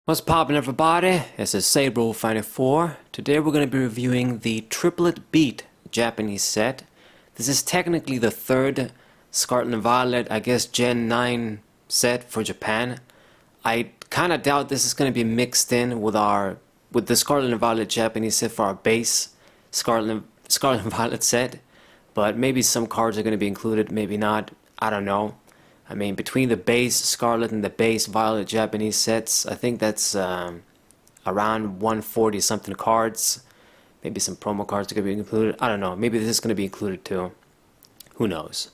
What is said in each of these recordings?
What's poppin', everybody? This is Sabre54. Today we're going to be reviewing the Triplet Beat Japanese set. This is technically the third Scarlet and Violet, I guess Gen 9 set for Japan. I kind of doubt this is going to be mixed in with the Scarlet and Violet Japanese set for our base Scarlet and Violet set. But maybe some cards are going to be included, maybe not. I don't know. I mean, between the base Scarlet and the base Violet Japanese sets, I think that's around 140 something cards. Maybe some promo cards are going to be included. I don't know. Maybe this is going to be included too. Who knows?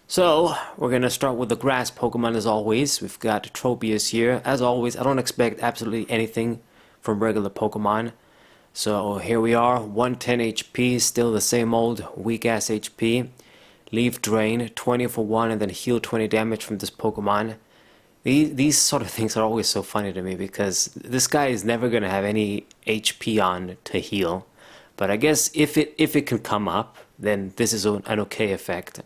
So, we're going to start with the grass Pokemon as always. We've got Tropius here. As always, I don't expect absolutely anything from regular Pokemon. So, here we are. 110 HP, still the same old weak-ass HP. Leave Drain, 20 for 1, and then heal 20 damage from this Pokemon. These sort of things are always so funny to me because this guy is never going to have any HP on to heal. But I guess if it can come up, then this is an okay effect.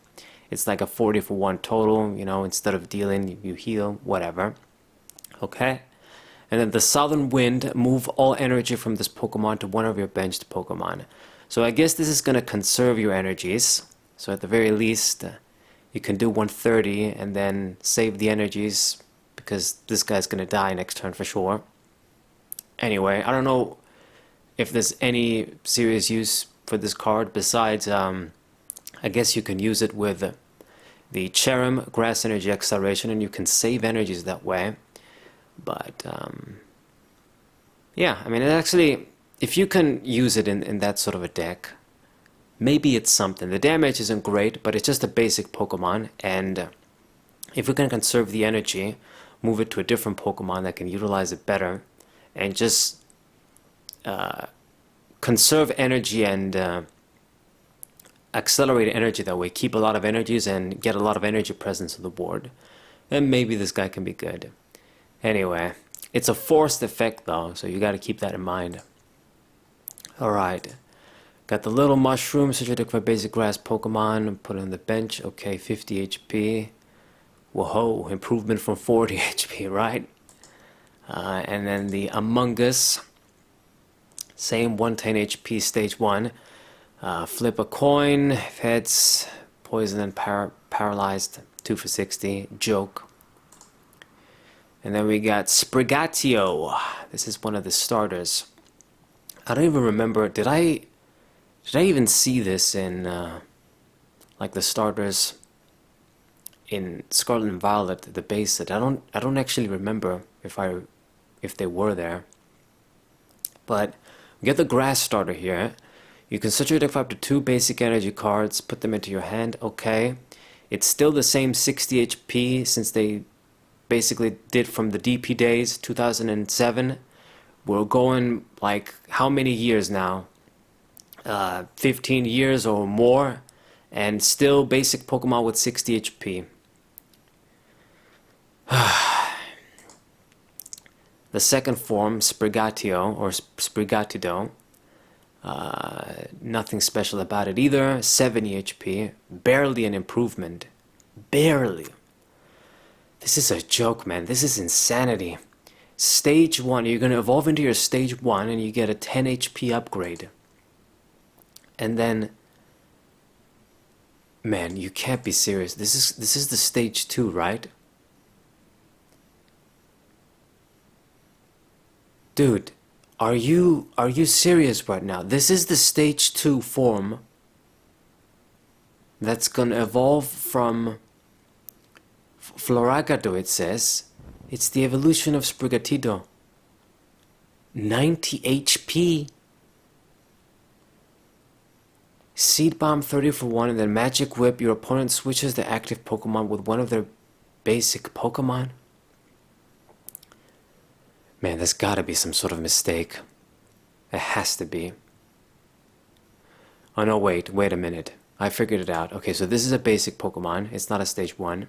It's like a 40 for 1 total, you know, instead of dealing, you heal, whatever. Okay? And then the Southern Wind, move all energy from this Pokemon to one of your benched Pokemon. So I guess this is going to conserve your energies. So at the very least, you can do 130 and then save the energies because this guy's going to die next turn for sure. Anyway, I don't know if there's any serious use for this card besides, I guess you can use it with the Cherrim Grass Energy Acceleration and you can save energies that way. But, yeah, I mean, it actually, if you can use it in that sort of a deck, maybe it's something. The damage isn't great, but it's just a basic Pokemon, and if we can conserve the energy, move it to a different Pokemon that can utilize it better, and just conserve energy and accelerate energy that way, keep a lot of energies and get a lot of energy presence on the board, then maybe this guy can be good. Anyway, it's a forced effect though, so you gotta keep that in mind. Alright. Got the little mushroom, situated for basic grass Pokemon, put it on the bench, okay, 50 HP. Whoa, improvement from 40 HP, right? And then the Among Us, same 110 HP, stage 1. Flip a coin, if heads, poison and paralyzed, 2 for 60, joke. And then we got Sprigatito, this is one of the starters. I don't even remember, did I even see this in like the starters in Scarlet and Violet, the base set? I don't actually remember if they were there. But we get the grass starter here. You can set your deck up to 2 basic energy cards, put them into your hand. Okay, it's still the same 60 HP since they basically did from the DP days, 2007. We're going like how many years now? 15 years or more, and still basic Pokemon with 60 HP. The second form, Sprigatito or Sprigatito, nothing special about it either. 70 HP, barely an improvement. Barely. This is a joke, man. This is insanity. Stage 1, you're going to evolve into your stage 1 and you get a 10 HP upgrade. And then, man, you can't be serious. This is the stage 2, right? Dude, are you serious right now? This is the stage 2 form that's gonna evolve from Floragato, it says. It's the evolution of Sprigatito. 90 HP. Seed Bomb 30 for 1 and then Magic Whip. Your opponent switches the active Pokemon with one of their basic Pokemon. Man, there's gotta be some sort of mistake. It has to be. Oh no, wait a minute. I figured it out. Okay, so this is a basic Pokemon. It's not a stage 1.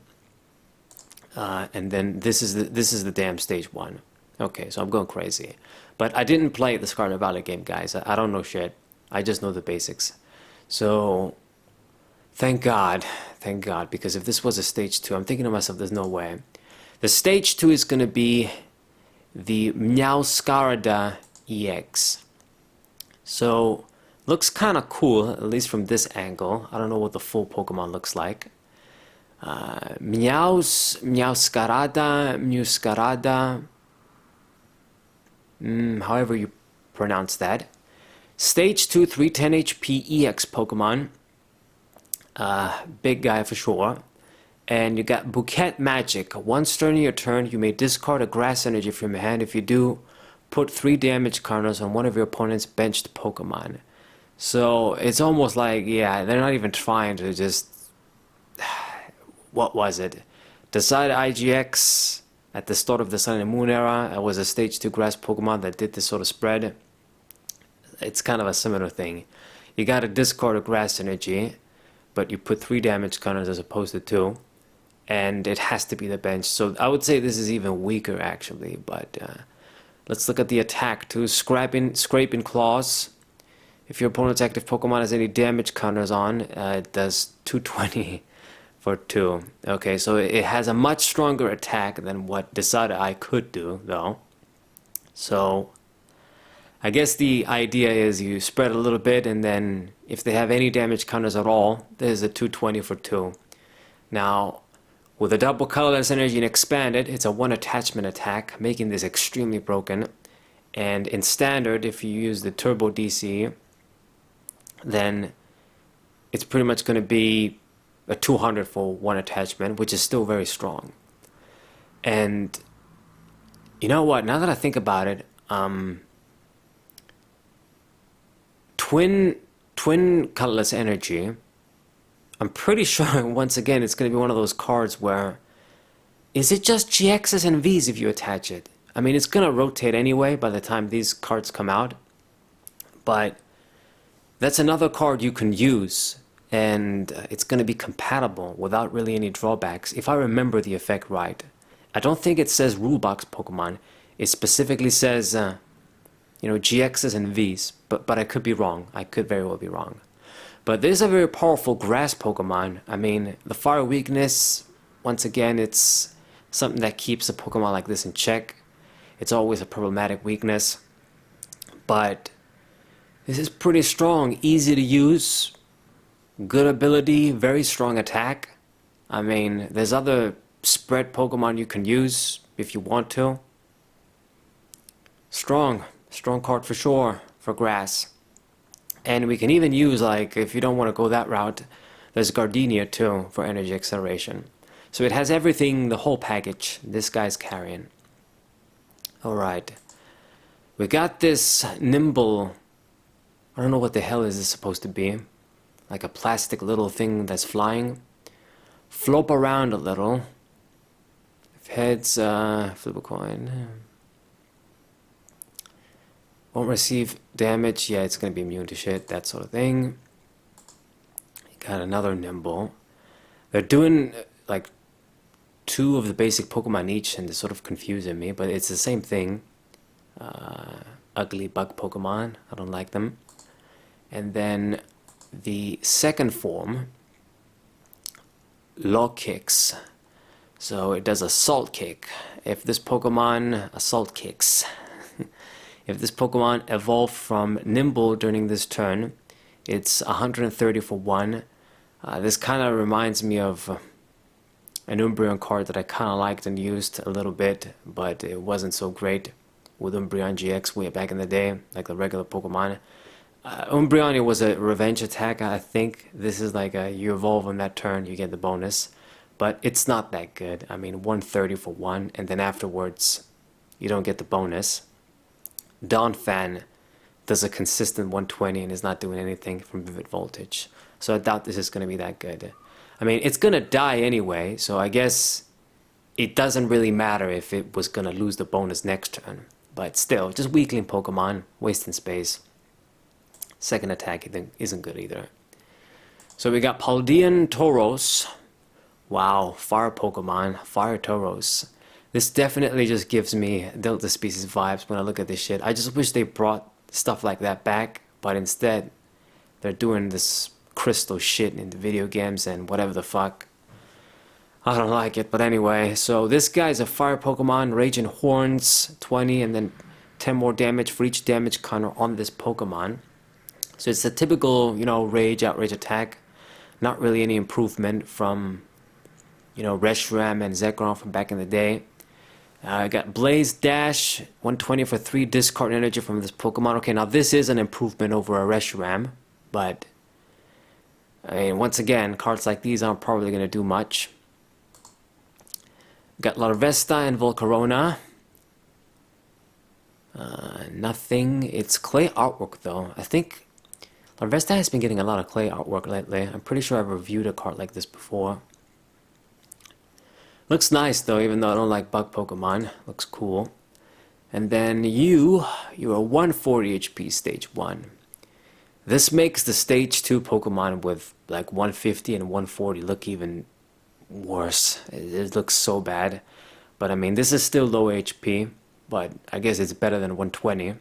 And then this is the damn stage 1. Okay, so I'm going crazy. But I didn't play the Scarlet Violet game, guys. I don't know shit. I just know the basics. So, thank God, because if this was a stage 2, I'm thinking to myself, there's no way. The stage 2 is going to be the Meowscarada EX. So, looks kind of cool, at least from this angle. I don't know what the full Pokemon looks like. Meowscarada, however you pronounce that. Stage 2, 310 HP EX Pokemon. Big guy for sure. And you got Bouquet Magic. Once during your turn, you may discard a grass energy from your hand. If you do, put 3 damage counters on one of your opponent's benched Pokemon. So it's almost like, yeah, they're not even trying to just... What was it? Decide IGX at the start of the Sun and Moon era. It was a stage 2 grass Pokemon that did this sort of spread. It's kind of a similar thing. You gotta discard a grass energy, but you put 3 damage counters as opposed to 2. And it has to be the bench. So I would say this is even weaker actually, but let's look at the attack too. Scraping Claws. If your opponent's active Pokemon has any damage counters on, it does 220 for 2. Okay, so it has a much stronger attack than what Decide-I could do though. So I guess the idea is you spread a little bit, and then if they have any damage counters at all, there's a 220 for 2. Now, with a double colorless energy and expanded, it's a 1 attachment attack, making this extremely broken. And in standard, if you use the turbo DC, then it's pretty much going to be a 200 for 1 attachment, which is still very strong. And you know what, now that I think about it, twin colorless energy, I'm pretty sure once again it's going to be one of those cards where, is it just GXs and Vs if you attach it? I mean, it's going to rotate anyway by the time these cards come out, but that's another card you can use, and it's going to be compatible without really any drawbacks, if I remember the effect right. I don't think it says Rulebox Pokemon. It specifically says, GXs and Vs, but I could be wrong. I could very well be wrong. But this is a very powerful grass Pokemon. I mean, the fire weakness, once again, it's something that keeps a Pokemon like this in check. It's always a problematic weakness. But this is pretty strong, easy to use, good ability, very strong attack. I mean, there's other spread Pokemon you can use if you want to. Strong card for sure for grass. And we can even use, like, if you don't want to go that route, there's Gardenia too for energy acceleration. So it has everything, the whole package this guy's carrying. Alright. We got this Nimble. I don't know what the hell is this supposed to be. Like a plastic little thing that's flying. Flop around a little. If heads, flip a coin. Won't receive damage. Yeah, it's going to be immune to shit, that sort of thing. Got another Nimble. They're doing like 2 of the basic Pokemon each, and they're sort of confusing me, but it's the same thing. Ugly bug Pokemon. I don't like them. And then the second form, Law Kicks. So it does Assault Kick. If this Pokemon Assault Kicks. If this Pokemon evolved from Nimble during this turn, it's 130 for 1. This kind of reminds me of an Umbreon card that I kind of liked and used a little bit, but it wasn't so great with Umbreon GX way back in the day, like the regular Pokemon. Umbreon, it was a revenge attack, I think. This is like you evolve on that turn, you get the bonus. But it's not that good. I mean, 130 for 1, and then afterwards, you don't get the bonus. Donphan does a consistent 120 and is not doing anything from Vivid Voltage. So I doubt this is going to be that good. I mean, it's going to die anyway, so I guess it doesn't really matter if it was going to lose the bonus next turn. But still, just weakling Pokemon, wasting space. Second attack isn't good either. So we got Paldean Tauros. Wow, fire Pokemon, fire Tauros. This definitely just gives me Delta Species vibes when I look at this shit. I just wish they brought stuff like that back, but instead they're doing this crystal shit in the video games and whatever the fuck. I don't like it, but anyway. So this guy's a fire Pokemon, Raging Horns, 20, and then 10 more damage for each damage counter on this Pokemon. So it's a typical, Rage, Outrage attack. Not really any improvement from, Reshiram and Zekrom from back in the day. I got Blaze Dash, 120 for 3 discard energy from this Pokemon. Okay, now this is an improvement over a Reshiram, but I mean, once again, cards like these aren't probably going to do much. Got Larvesta and Volcarona. Nothing. It's clay artwork though. I think Larvesta has been getting a lot of clay artwork lately. I'm pretty sure I've reviewed a card like this before. Looks nice though, even though I don't like bug Pokemon. Looks cool. And then you're a 140 HP stage 1. This makes the stage 2 Pokemon with like 150 and 140 look even worse. It looks so bad. But I mean, this is still low HP, but I guess it's better than 120.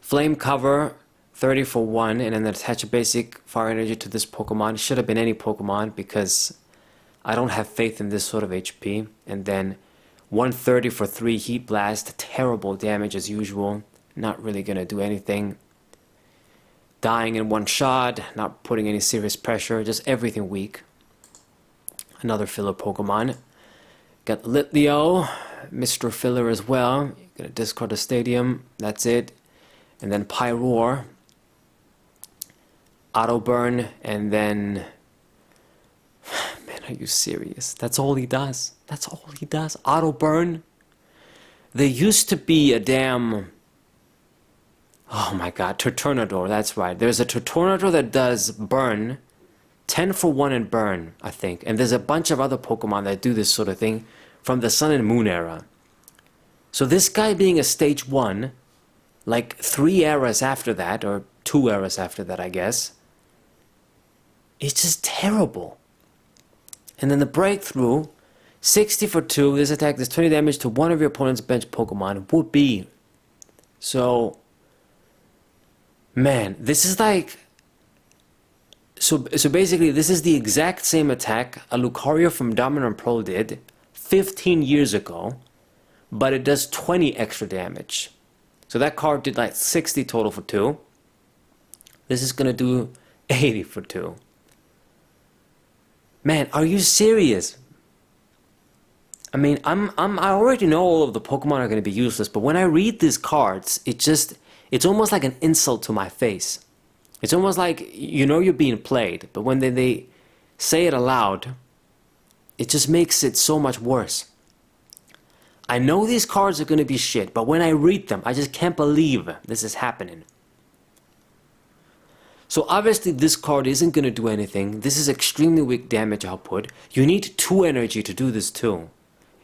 Flame cover, 30 for 1, and then attach a basic fire energy to this Pokemon. Should have been any Pokemon because I don't have faith in this sort of HP. And then 130 for 3 Heat Blast, terrible damage as usual. Not really gonna do anything. Dying in one shot, not putting any serious pressure, just everything weak. Another filler Pokemon. Got Litleo, Mr. Filler as well. Gonna discard the Stadium, that's it. And then Pyroar, Auto Burn, and then... Man, are you serious? That's all he does? That's all he does? Auto Burn? There used to be a damn... Oh my god, Turtonador, that's right. There's a Turtonador that does burn, 10 for 1 and burn, I think. And there's a bunch of other Pokemon that do this sort of thing from the Sun and Moon era. So this guy being a stage 1, like 3 eras after that, or 2 eras after that, I guess, it's just terrible. And then the breakthrough, 60 for 2, this attack does 20 damage to one of your opponent's bench Pokemon, would be. So... Man, this is like... So basically, this is the exact same attack a Lucario from Diamond and Pearl did 15 years ago, but it does 20 extra damage. So that card did like 60 total for 2. This is gonna do 80 for 2. Man, are you serious? I mean, I already know all of the Pokemon are gonna be useless, but when I read these cards, it's almost like an insult to my face. It's almost like you're being played, but when they say it aloud, it just makes it so much worse. I know these cards are going to be shit, but when I read them, I just can't believe this is happening. So obviously this card isn't going to do anything. This is extremely weak damage output. You need 2 energy to do this too.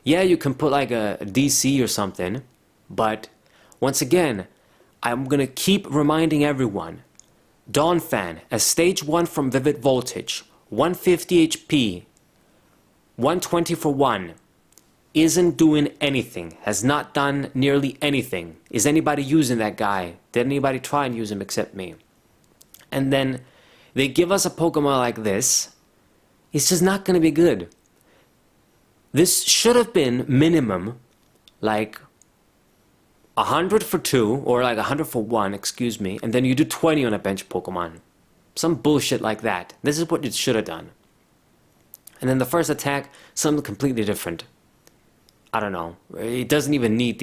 Yeah, you can put like a DC or something, but once again, I'm gonna keep reminding everyone. Donphan, a stage 1 from Vivid Voltage, 150 HP, 120 for 1, isn't doing anything, has not done nearly anything. Is anybody using that guy? Did anybody try and use him except me? And then they give us a Pokemon like this. It's just not gonna be good. This should have been minimum like 100 for 2, or like 100 for 1, excuse me, and then you do 20 on a bench Pokemon. Some bullshit like that. This is what it should have done. And then the first attack, something completely different. I don't know. It doesn't even need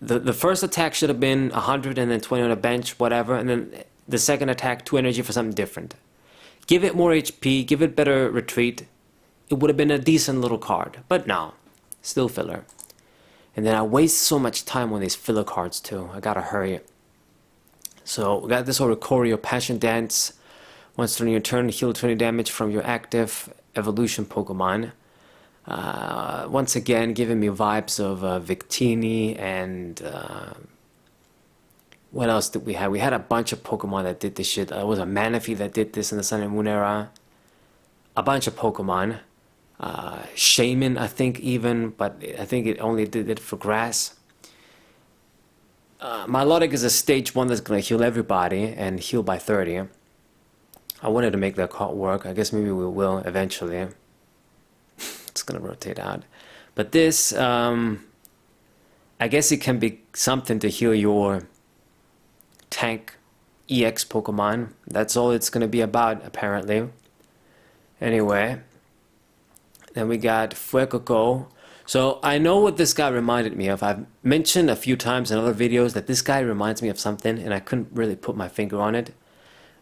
the first attack should have been 100 and then 20 on a bench, whatever, and then the second attack, 2 energy for something different. Give it more HP, give it better retreat. It would have been a decent little card. But no, still filler. And then I waste so much time on these filler cards too. I gotta hurry. So we got this Oricorio Passion Dance. Once during your turn, heal 20 damage from your active evolution Pokemon. Once again, giving me vibes of Victini and... what else did we have? We had a bunch of Pokemon that did this shit. There was a Manaphy that did this in the Sun and Moon era. A bunch of Pokemon. Shaman, I think even, but I think it only did it for grass. Milotic is a stage 1 that's going to heal everybody and heal by 30. I wanted to make that card work. I guess maybe we will eventually. It's gonna rotate out. But this, I guess it can be something to heal your tank EX Pokemon. That's all it's gonna be about, apparently. Anyway, then we got Fuecoco. So I know what this guy reminded me of. I've mentioned a few times in other videos that this guy reminds me of something, and I couldn't really put my finger on it.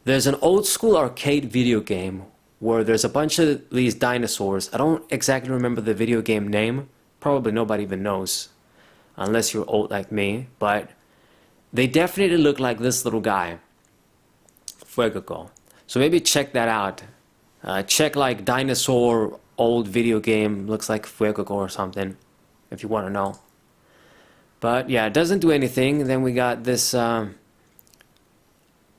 There's an old school arcade video game where there's a bunch of these dinosaurs. I don't exactly remember the video game name. Probably nobody even knows, unless you're old like me. But they definitely look like this little guy, Fuecoco. So maybe check that out. Check like dinosaur old video game looks like Fuecoco or something, if you want to know. But yeah, it doesn't do anything. Then we got this, I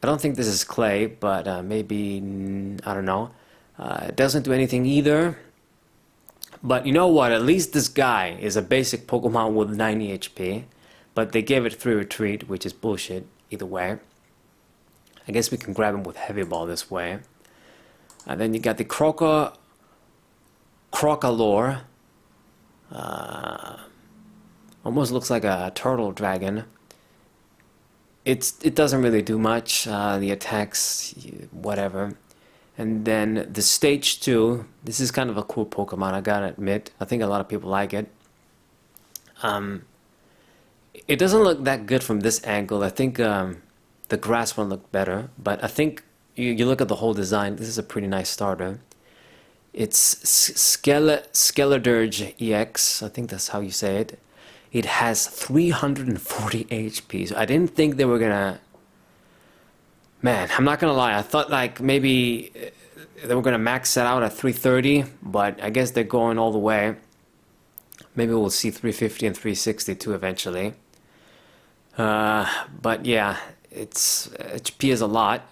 don't think this is clay, but maybe, I don't know. It doesn't do anything either. But you know what, at least this guy is a basic Pokemon with 90 HP. But they gave it 3 retreat, which is bullshit either way. I guess we can grab him with Heavy Ball this way. And then you got the Crocalor. Almost looks like a turtle dragon. It doesn't really do much. The attacks, whatever. And then the stage 2. This is kind of a cool Pokemon, I gotta admit. I think a lot of people like it. It doesn't look that good from this angle. I think the grass one looked better. But I think you look at the whole design. This is a pretty nice starter. It's Skeledirge EX, I think that's how you say it. It has 340 HP, so I didn't think they were gonna... Man, I'm not gonna lie, I thought like maybe they were gonna max it out at 330, but I guess they're going all the way. Maybe we'll see 350 and 360 too eventually. But yeah, its HP is a lot.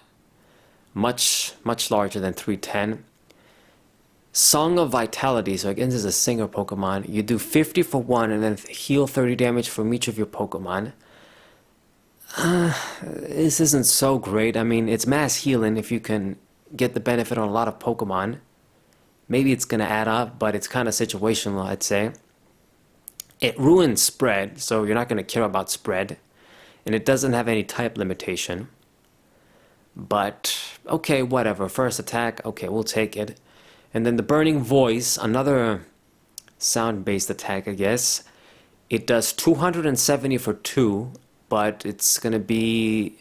Much larger than 310. Song of Vitality, so again this is a singer Pokemon. You do 50 for one and then heal 30 damage from each of your Pokemon. This isn't so great. I mean, it's mass healing if you can get the benefit on a lot of Pokemon. Maybe it's gonna add up, but it's kind of situational, I'd say. It ruins spread, so you're not gonna care about spread. And it doesn't have any type limitation. But, okay, whatever. First attack, okay, we'll take it. And then the Burning Voice, another sound-based attack, I guess. It does 270 for 2, but it's going to be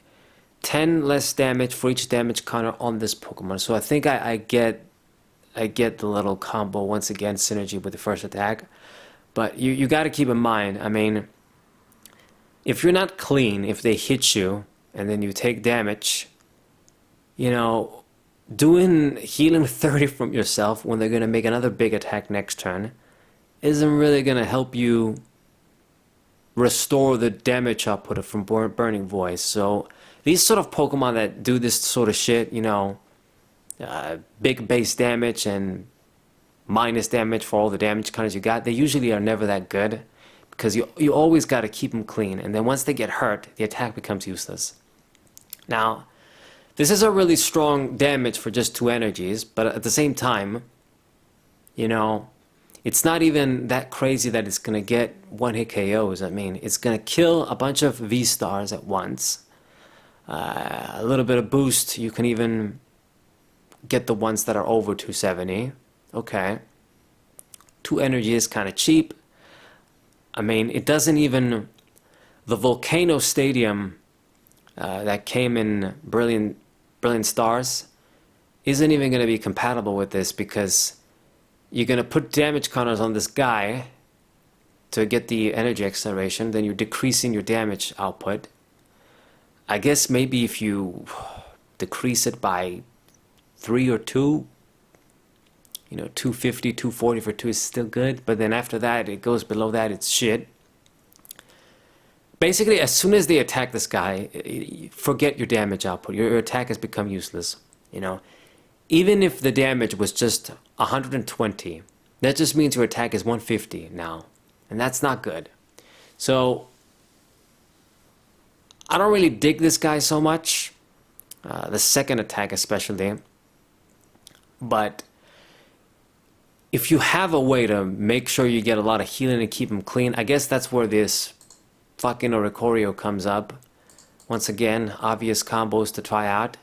10 less damage for each damage counter on this Pokemon. So I think I get the little combo, once again, synergy with the first attack. But you got to keep in mind, I mean, if you're not clean, if they hit you, and then you take damage, you know, doing healing 30 from yourself when they're going to make another big attack next turn isn't really going to help you restore the damage output from Burning Voice. So these sort of Pokemon that do this sort of shit, you know, big base damage and minus damage for all the damage counters you got, they usually are never that good because you always got to keep them clean. And then once they get hurt, the attack becomes useless. Now, this is a really strong damage for just 2 energies, but at the same time, you know, it's not even that crazy that it's going to get one-hit KOs. I mean, it's going to kill a bunch of V-stars at once. A little bit of boost, you can even get the ones that are over 270. Okay. 2 energy is kind of cheap. I mean, it doesn't even... The Volcano Stadium that came in Brilliant Stars isn't even going to be compatible with this because you're going to put damage counters on this guy to get the energy acceleration, then you're decreasing your damage output. I guess maybe if you decrease it by 3 or 2, you know, 250, 240 for 2 is still good, but then after that, it goes below that, it's shit. Basically, as soon as they attack this guy, forget your damage output. Your attack has become useless, you know. Even if the damage was just 120, that just means your attack is 150 now. And that's not good. So, I don't really dig this guy so much. The second attack especially. But if you have a way to make sure you get a lot of healing and keep them clean, I guess that's where this fucking Oricorio comes up. Once again, obvious combos to try out.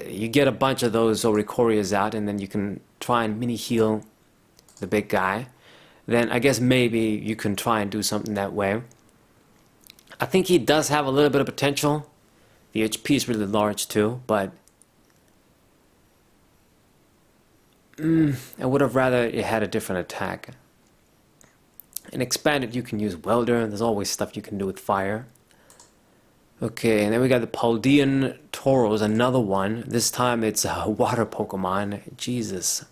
You get a bunch of those Oricorios out, and then you can try and mini heal the big guy. Then I guess maybe you can try and do something that way. I think he does have a little bit of potential. The HP is really large too, but I would have rather it had a different attack. And expanded, you can use Welder. There's always stuff you can do with fire. Okay, and then we got the Paldean Tauros, another one. This time it's a water Pokemon. Jesus.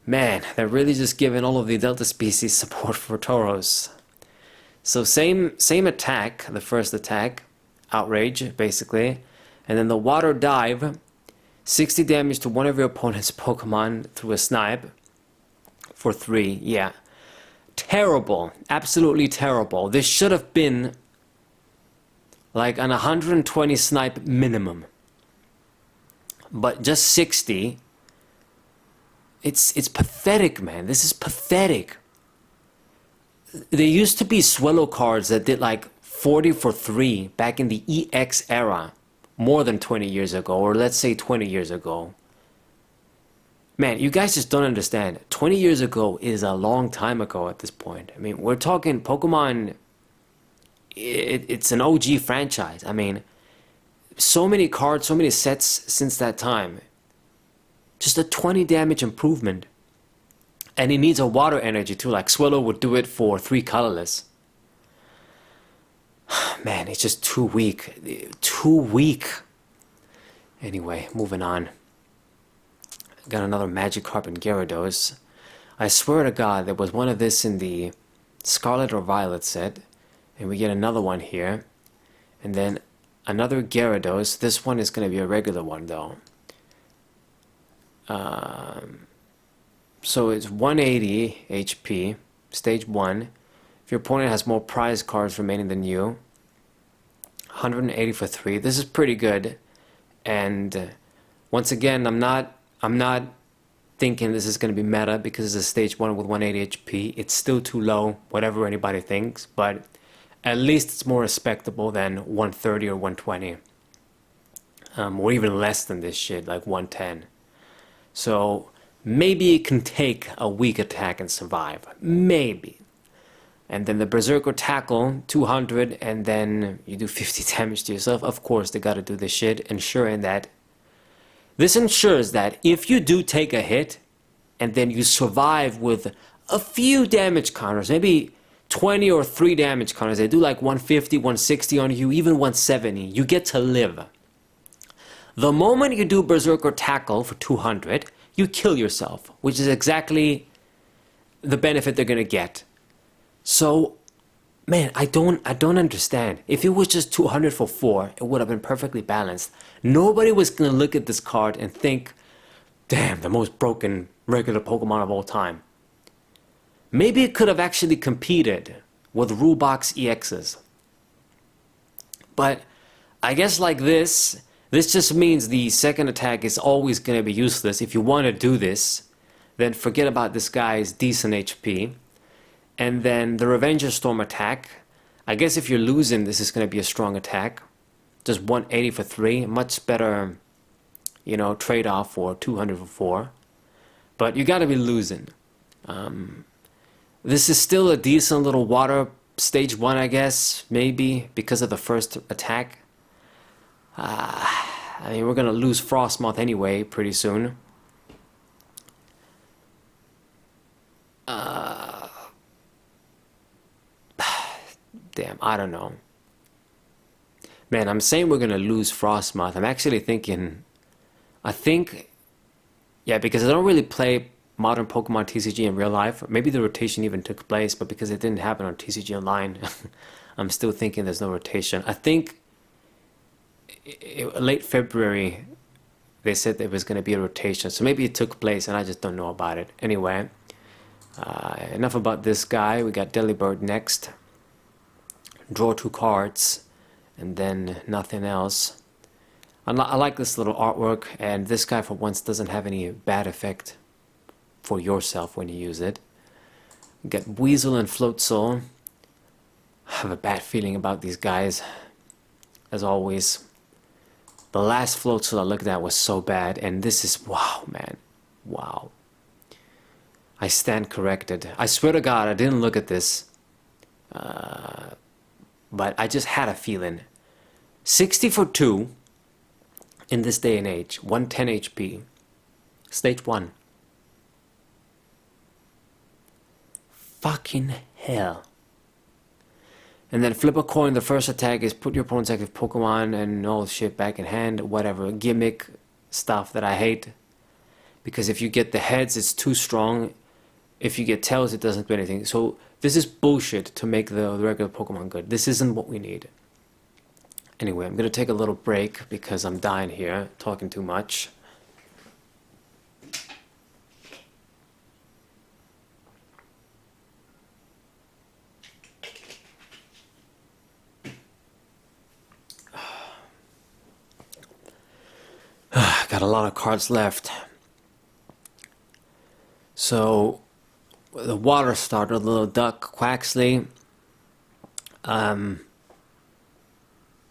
Man, they're really just giving all of the Delta species support for Tauros. So same attack, the first attack. Outrage, basically. And then the Water Dive. 60 damage to one of your opponent's Pokemon through a snipe. For 3, yeah. Terrible. Absolutely terrible. This should have been like an 120 snipe minimum. But just 60. It's pathetic, man. This is pathetic. There used to be Swallow cards that did like 40 for 3 back in the EX era. More than 20 years ago, or let's say 20 years ago. Man, you guys just don't understand. 20 years ago is a long time ago at this point. I mean, we're talking Pokemon. It's an OG franchise. I mean, so many cards, so many sets since that time. Just a 20 damage improvement. And it needs a water energy too, like Swallow would do it for 3 colorless. Man, it's just too weak. Too weak. Anyway, moving on. Got another Magikarp and Gyarados. I swear to God, there was one of this in the Scarlet or Violet set. And we get another one here. And then another Gyarados. This one is going to be a regular one, though. So it's 180 HP, stage 1. If your opponent has more prize cards remaining than you, 180 for 3. This is pretty good. And once again, I'm not thinking this is going to be meta because it's a stage 1 with 180 HP. It's still too low, whatever anybody thinks, but at least it's more respectable than 130 or 120. Or even less than this shit, like 110. So maybe it can take a weak attack and survive. Maybe. And then the Berserker Tackle, 200, and then you do 50 damage to yourself. Of course, they gotta do this shit, ensuring that... This ensures that if you do take a hit, and then you survive with a few damage counters, maybe 20 or 3 damage counters, they do like 150, 160 on you, even 170, you get to live. The moment you do Berserker Tackle for 200, you kill yourself, which is exactly the benefit they're gonna get. So, man, I don't understand. If it was just 200 for 4, it would have been perfectly balanced. Nobody was gonna look at this card and think, damn, the most broken regular Pokemon of all time. Maybe it could have actually competed with Rulebox EXs. But I guess like this just means the second attack is always gonna be useless. If you want to do this, then forget about this guy's decent HP. And then the Revenger Storm attack. I guess if you're losing, this is going to be a strong attack. Just 180 for 3. Much better, you know, trade-off for 200 for 4. But you got to be losing. This is still a decent little water stage 1, I guess. Maybe because of the first attack. I mean, we're going to lose Frostmoth anyway pretty soon. Damn, I don't know. Man, I'm saying we're gonna lose Frostmoth. I'm actually thinking... I think... Yeah, because I don't really play modern Pokemon TCG in real life. Maybe the rotation even took place, but because it didn't happen on TCG Online, I'm still thinking there's no rotation. I think... late February, they said there was gonna be a rotation. So maybe it took place and I just don't know about it. Anyway, enough about this guy. We got Delibird next. Draw 2 cards, and then nothing else. I like this little artwork, and this guy for once doesn't have any bad effect for yourself when you use it. You get Weasel and Floatzel. I have a bad feeling about these guys, as always. The last Floatzel I looked at was so bad, and this is, wow, man. Wow. I stand corrected. I swear to God, I didn't look at this. But I just had a feeling. 60 for 2 in this day and age. 110 HP. Stage 1. Fucking hell. And then flip a coin. The first attack is put your opponent's active Pokemon and all shit back in hand. Whatever. Gimmick stuff that I hate. Because if you get the heads, it's too strong. If you get tails, it doesn't do anything. So this is bullshit to make the regular Pokemon good. This isn't what we need. Anyway, I'm going to take a little break because I'm dying here, talking too much. Got a lot of cards left. So, the water starter, the little duck, Quaxley.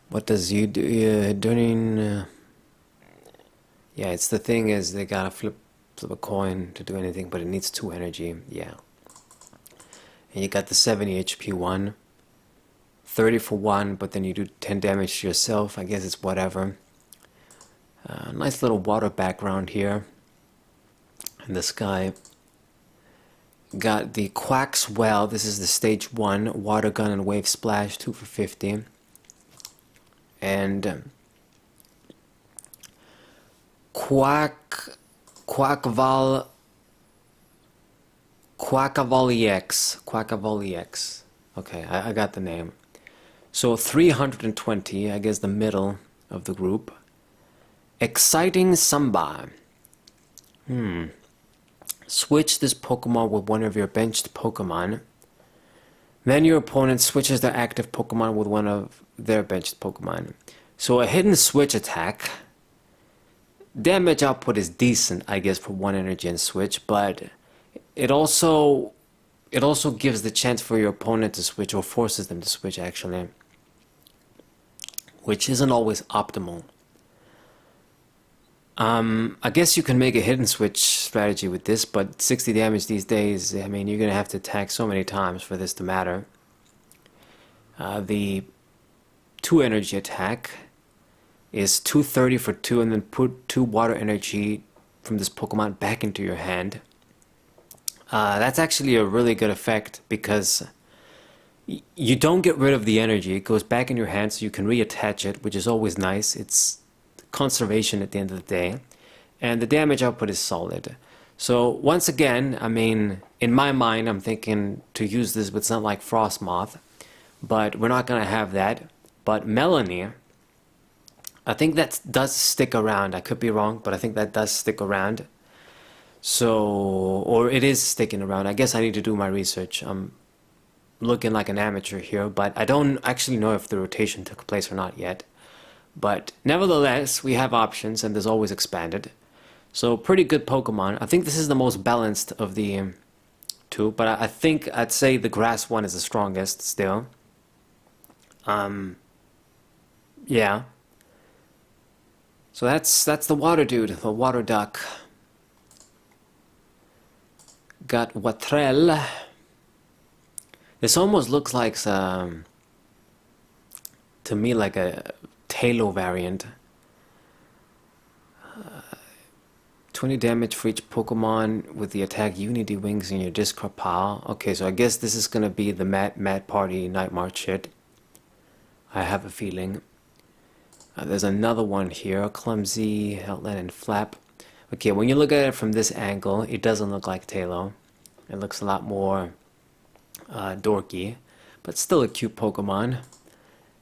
What does you do? Doing? Yeah, it's the thing is they gotta flip a coin to do anything, but it needs 2 energy. Yeah. And you got the 70 HP one, 30 for 1, but then you do 10 damage to yourself. I guess it's whatever. Nice little water background here. And this guy got the Quaxwell. This is the stage 1 water gun and wave splash, 2 for 50. And Quackavali X. Okay, I got the name. So 320, I guess the middle of the group. Exciting Samba. Switch this Pokemon with one of your benched Pokemon. Then your opponent switches their active Pokemon with one of their benched Pokemon. So a hidden switch attack. Damage output is decent, I guess, for 1 energy and switch, but it also gives the chance for your opponent to switch, or forces them to switch actually, which isn't always optimal. I guess you can make a hidden switch strategy with this, but 60 damage these days, I mean, you're gonna have to attack so many times for this to matter. The 2 energy attack is 230 for 2, and then put 2 water energy from this Pokemon back into your hand. That's actually a really good effect because you don't get rid of the energy. It goes back in your hand so you can reattach it, which is always nice. It's conservation at the end of the day. And the damage output is solid. So once again, I mean, in my mind, I'm thinking to use this with something like Frostmoth, but we're not going to have that. But Melanie, I think that does stick around. I could be wrong, but I think that does stick around. So, or it is sticking around. I guess I need to do my research. I'm looking like an amateur here, but I don't actually know if the rotation took place or not yet. But nevertheless, we have options, and there's always expanded. So pretty good Pokemon. I think this is the most balanced of the 2, but I think I'd say the grass one is the strongest still. Yeah. So that's the water dude, the water duck. Got Watrel. This almost looks like to me like a Tailo variant. 20 damage for each Pokemon with the attack Unity Wings in your discard pile. Okay, so I guess this is gonna be the Mad Party Night March shit. I have a feeling. There's another one here, Clumsy, Outland, and Flap. Okay, when you look at it from this angle, it doesn't look like Tailo. It looks a lot more dorky, but still a cute Pokemon.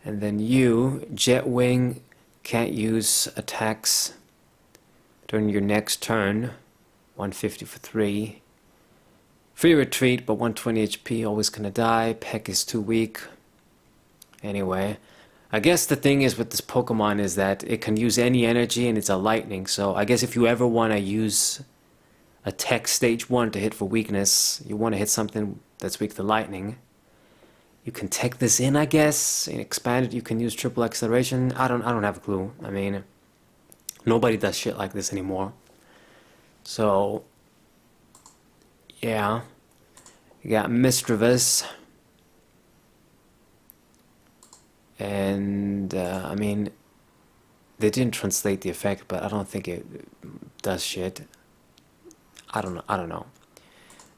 And then you, Jetwing, can't use attacks during your next turn. 150 for 3. Free retreat, but 120 HP, always gonna die. Peck is too weak. Anyway, I guess the thing is with this Pokemon is that it can use any energy and it's a lightning. So I guess if you ever want to use a tech stage 1 to hit for weakness, you want to hit something that's weak to lightning, you can tech this in, I guess, and expand it. You can use triple acceleration. I don't have a clue. I mean, nobody does shit like this anymore. So yeah, you got Misdreavus. And I mean, they didn't translate the effect, but I don't think it does shit. I don't know.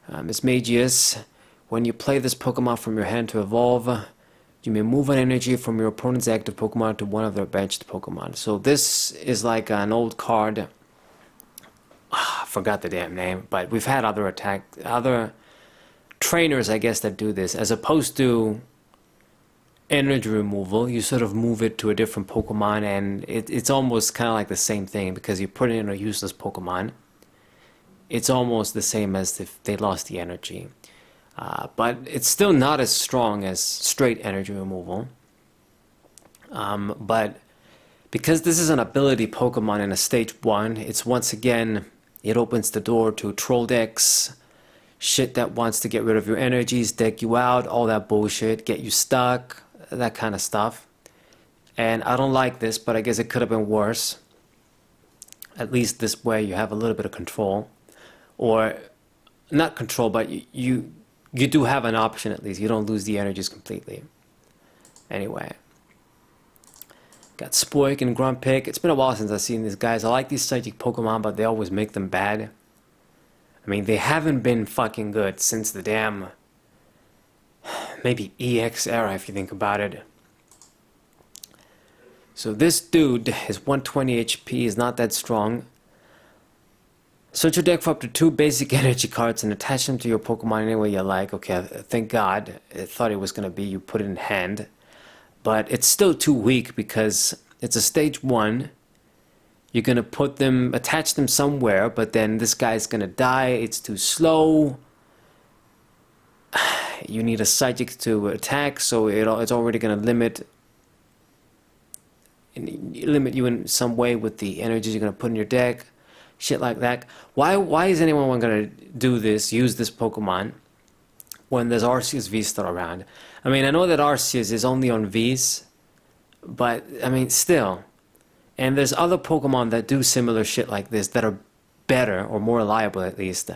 Mismagius. When you play this Pokemon from your hand to evolve, you may move an energy from your opponent's active Pokemon to one of their benched Pokemon. So this is like an old card. I forgot the damn name, but we've had other trainers, I guess, that do this. As opposed to energy removal, you sort of move it to a different Pokemon, and it's almost kind of like the same thing because you put it in a useless Pokemon. It's almost the same as if they lost the energy. But it's still not as strong as straight energy removal. But because this is an ability Pokemon in a stage 1, it's once again, it opens the door to troll decks, shit that wants to get rid of your energies, deck you out, all that bullshit, get you stuck, that kind of stuff. And I don't like this, but I guess it could have been worse. At least this way you have a little bit of control. Or, not control, but you do have an option at least. You don't lose the energies completely. Anyway. Got Spoik and Grumpig. It's been a while since I've seen these guys. I like these psychic Pokemon, but they always make them bad. I mean, they haven't been fucking good since the damn... maybe EX era, if you think about it. So this dude is 120 HP, is not that strong. Search your deck for up to 2 basic energy cards and attach them to your Pokemon any way you like. Okay, thank God. I thought it was going to be you put it in hand. But it's still too weak because it's a stage 1. You're going to put them, attach them somewhere, but then this guy's going to die. It's too slow. You need a psychic to attack, so it's already going to limit you in some way with the energies you're going to put in your deck. Shit like that. Why is anyone going to do this, use this Pokemon, when there's Arceus V still around? I mean, I know that Arceus is only on Vs, but, I mean, still. And there's other Pokemon that do similar shit like this that are better, or more reliable at least.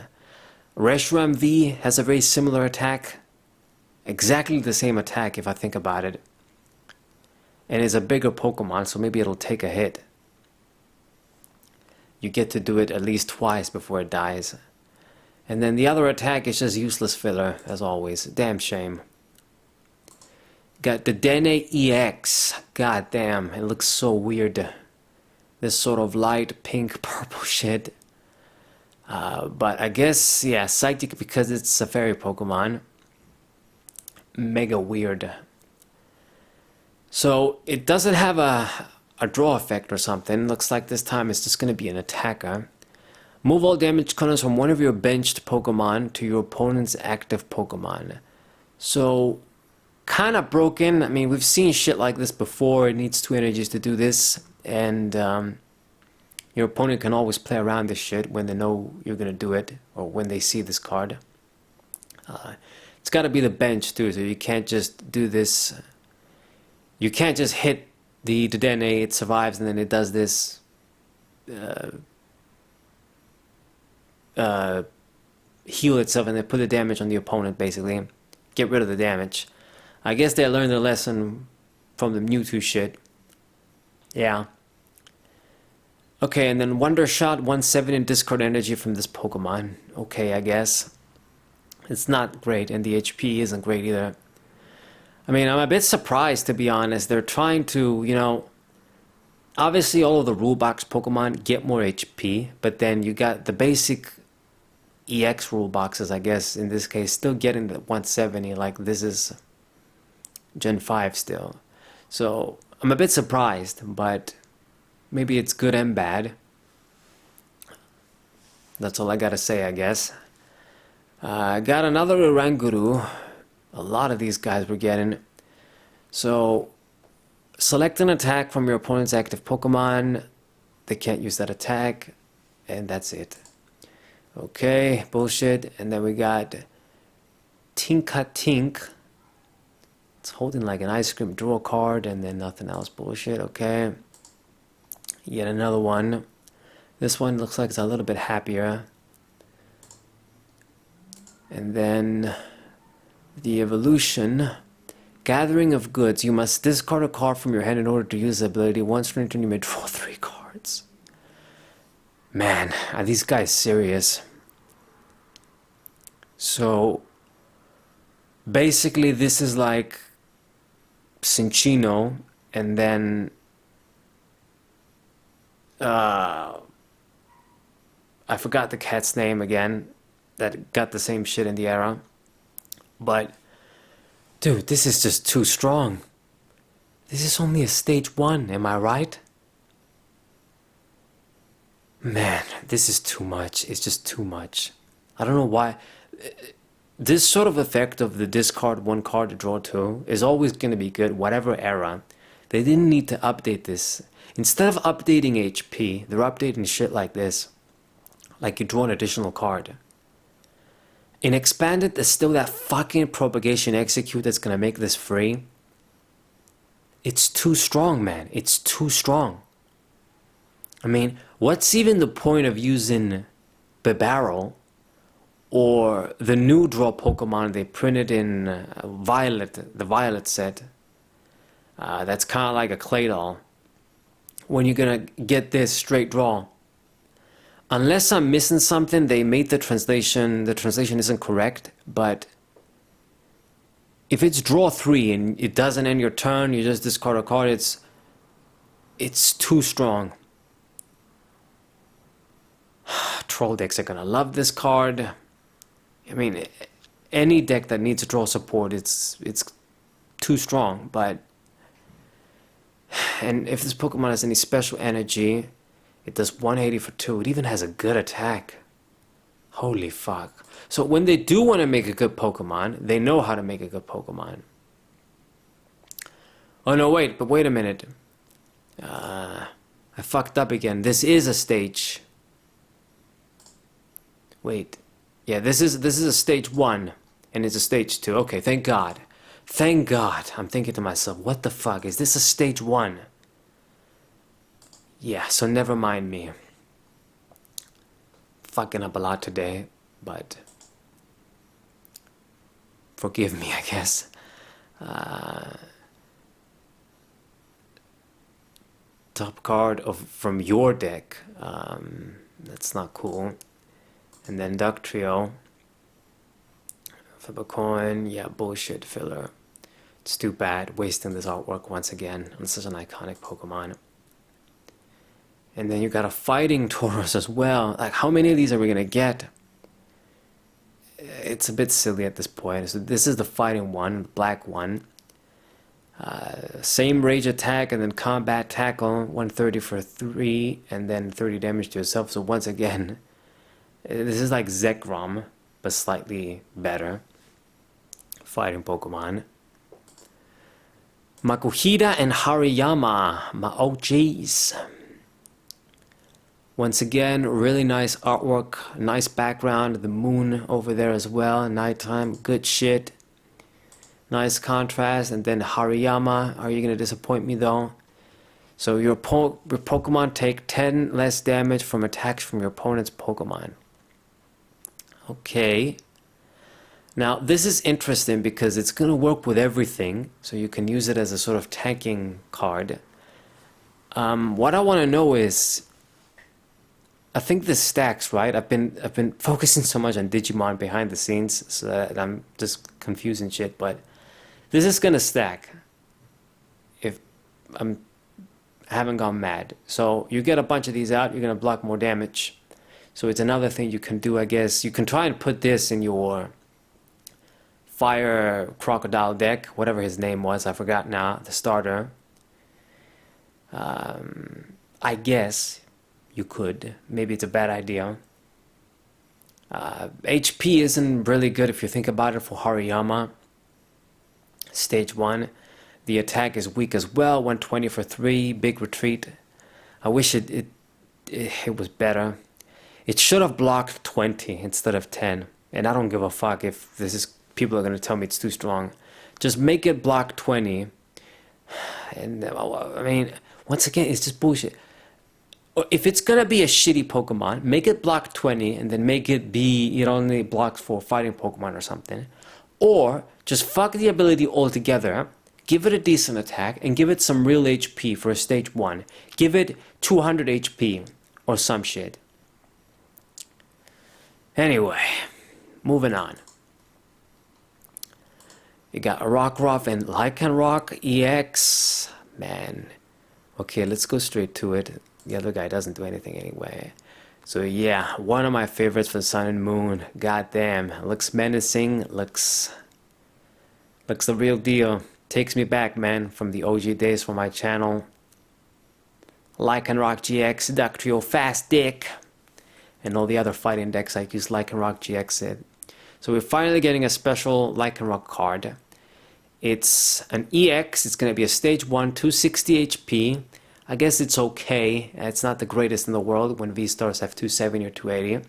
Reshiram V has a very similar attack. Exactly the same attack if I think about it. And is a bigger Pokemon, so maybe it'll take a hit. You get to do it at least twice before it dies. And then the other attack is just useless filler, as always. Damn shame. Got the Dene EX. God damn, it looks so weird. This sort of light pink purple shit. But I guess, yeah, Psychic because it's a fairy Pokemon. Mega weird. So it doesn't have a draw effect or something. Looks like this time it's just going to be an attacker. Move all damage counters from one of your benched Pokemon to your opponent's active Pokemon. So, kind of broken. I mean, we've seen shit like this before. It needs 2 energies to do this. And your opponent can always play around this shit when they know you're going to do it. Or when they see this card. It's got to be the bench too. So you can't just do this. You can't just hit the Dene, it survives, and then it does this heal itself and then put the damage on the opponent, basically. Get rid of the damage. I guess they learned their lesson from the Mewtwo shit. Yeah. Okay, and then Wonder Shot, 170 and discard energy from this Pokemon. Okay, I guess. It's not great, and the HP isn't great either. I mean, I'm a bit surprised, to be honest. They're trying to, you know... Obviously, all of the rule box Pokemon get more HP, but then you got the basic EX rule boxes, I guess, in this case, still getting the 170, like this is Gen 5 still. So, I'm a bit surprised, but maybe it's good and bad. That's all I gotta say, I guess. I got another Oranguru. A lot of these guys we're getting. So, select an attack from your opponent's active Pokemon. They can't use that attack, and that's it. Okay, bullshit. And then we got Tink. It's holding like an ice cream. Draw a card, and then nothing else. Bullshit. Okay. Yet another one. This one looks like it's a little bit happier. And then the evolution. Gathering of goods. You must discard a card from your hand in order to use the ability. Once per turn, you may draw 3 cards. Man, are these guys serious? So, basically, this is like Cinccino, and then I forgot the cat's name again, that got the same shit in the era. But dude, this is just too strong. This is only a stage 1, am I right? Man, this is too much. It's just too much. I don't know why. This sort of effect of the discard 1 card to draw 2 is always going to be good, whatever era. They didn't need to update this. Instead of updating HP, they're updating shit like this. Like you draw an additional card. In Expanded, there's still that fucking Propagation Execute that's gonna make this free. It's too strong, man. It's too strong. I mean, what's even the point of using Bibarel or the new draw Pokemon they printed in Violet, the Violet set? That's kind of like a Claydol. When you're gonna get this straight draw. Unless I'm missing something, they made the translation isn't correct, but if it's draw 3 and it doesn't end your turn, you just discard a card, it's too strong. Troll decks are gonna love this card. I mean, any deck that needs to draw support, it's too strong, but and if this Pokemon has any special energy, it does 180 for 2. It even has a good attack. Holy fuck. So when they do want to make a good Pokemon, they know how to make a good Pokemon. Oh no, wait a minute. I fucked up again. This is a stage. Wait. Yeah, this is a stage 1. And it's a stage 2. Okay, thank God. Thank God. I'm thinking to myself, what the fuck? Is this a stage 1? Yeah, so never mind me. Fucking up a lot today, but forgive me, I guess. Top card from your deck. That's not cool. And then Duck Trio. Flip a coin. Yeah, bullshit filler. It's too bad wasting this artwork once again on such an iconic Pokemon. And then you got a Fighting Tauros as well. Like, how many of these are we gonna get? It's a bit silly at this point. So this is the fighting one, the black one. Same rage attack and then combat tackle, 130 for 3, and then 30 damage to yourself. So once again, this is like Zekrom, but slightly better. Fighting Pokemon. Makuhita and Hariyama, my OGs. Once again, really nice artwork, nice background, the moon over there as well, nighttime, good shit. Nice contrast, and then Hariyama, are you going to disappoint me though? So your Pokemon take 10 less damage from attacks from your opponent's Pokemon. Okay. Now this is interesting because it's going to work with everything, so you can use it as a sort of tanking card. What I want to know is, I think this stacks, right? I've been focusing so much on Digimon behind the scenes, so that I'm just confusing shit. But this is gonna stack if I haven't gone mad. So you get a bunch of these out, you're gonna block more damage. So it's another thing you can do, I guess. You can try and put this in your Fire Crocodile deck, whatever his name was, I forgot now. The starter. I guess. You could. Maybe it's a bad idea. HP isn't really good if you think about it for Hariyama. Stage 1. The attack is weak as well, 120 for 3, big retreat. I wish it was better. It should have blocked 20 instead of 10. And I don't give a fuck if people are going to tell me it's too strong. Just make it block 20. And I mean, once again, it's just bullshit. If it's going to be a shitty Pokemon, make it block 20 and then make it be, it only blocks for fighting Pokemon or something. Or just fuck the ability altogether. Give it a decent attack and give it some real HP for a stage 1. Give it 200 HP or some shit. Anyway, moving on. You got a Rockruff and Lycanroc EX. Man. Okay, let's go straight to it. The other guy doesn't do anything anyway. So yeah, one of my favorites for Sun and Moon. Goddamn, looks menacing. Looks the real deal. Takes me back, man, from the OG days for my channel. Lycanroc GX, Ductrio, Fast Dick, and all the other fighting decks I use Lycanroc GX in. So we're finally getting a special Lycanroc card. It's an EX, it's going to be a stage 1, 260 HP. I guess it's okay. It's not the greatest in the world when V-Stars have 270 or 280.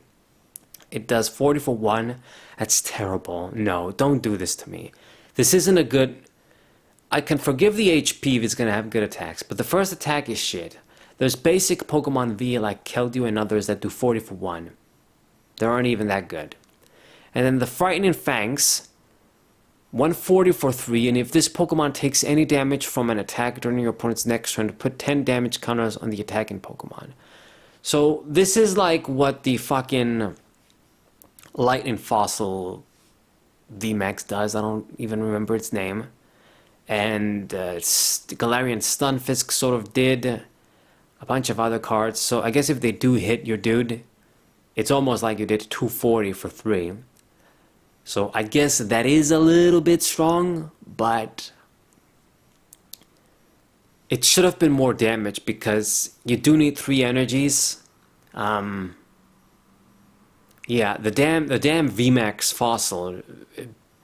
It does 40 for 1. That's terrible. No, don't do this to me. This isn't a good... I can forgive the HP if it's going to have good attacks, but the first attack is shit. There's basic Pokemon V like Keldeo and others that do 40 for 1. They aren't even that good. And then the Frightening Fangs, 140 for 3, and if this Pokemon takes any damage from an attack during your opponent's next turn, put 10 damage counters on the attacking Pokemon. So this is like what the fucking Lightning Fossil VMAX does. I don't even remember its name. And Galarian Stunfisk sort of did a bunch of other cards. So I guess if they do hit your dude, it's almost like you did 240 for 3. So I guess that is a little bit strong, but it should have been more damage because you do need 3 energies. Yeah, the damn VMAX Fossil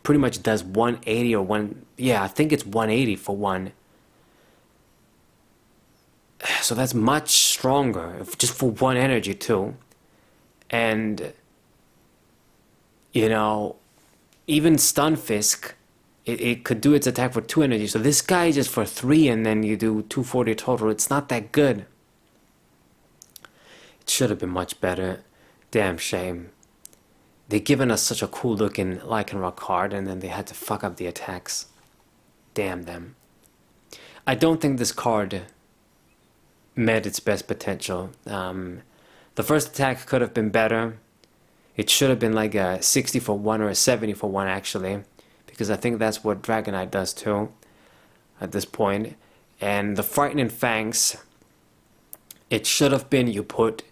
pretty much does 180 or 1... Yeah, I think it's 180 for 1. So that's much stronger, just for 1 energy too. And, you know, even Stunfisk, it could do its attack for 2 energy. So this guy just for 3 and then you do 240 total. It's not that good. It should have been much better. Damn shame. They've given us such a cool looking Lycanroc card and then they had to fuck up the attacks. Damn them. I don't think this card met its best potential. The first attack could have been better. It should have been like a 60 for 1 or a 70 for 1 actually, because I think that's what Dragonite does too at this point. And the Frightening Fangs, it should have been you put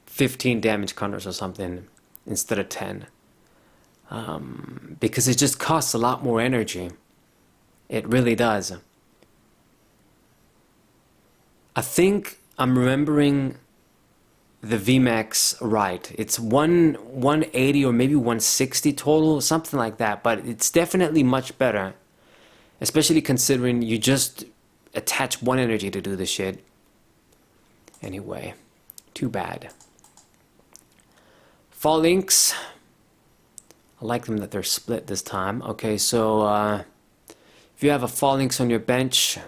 15 damage counters or something instead of 10. Because it just costs a lot more energy. It really does. I think I'm remembering the VMAX right. It's 180 or maybe 160 total, something like that. But it's definitely much better, especially considering you just attach 1 energy to do this shit. Anyway, too bad. Fall Links. I like them that they're split this time. Okay, so if you have a Fall Links on your bench,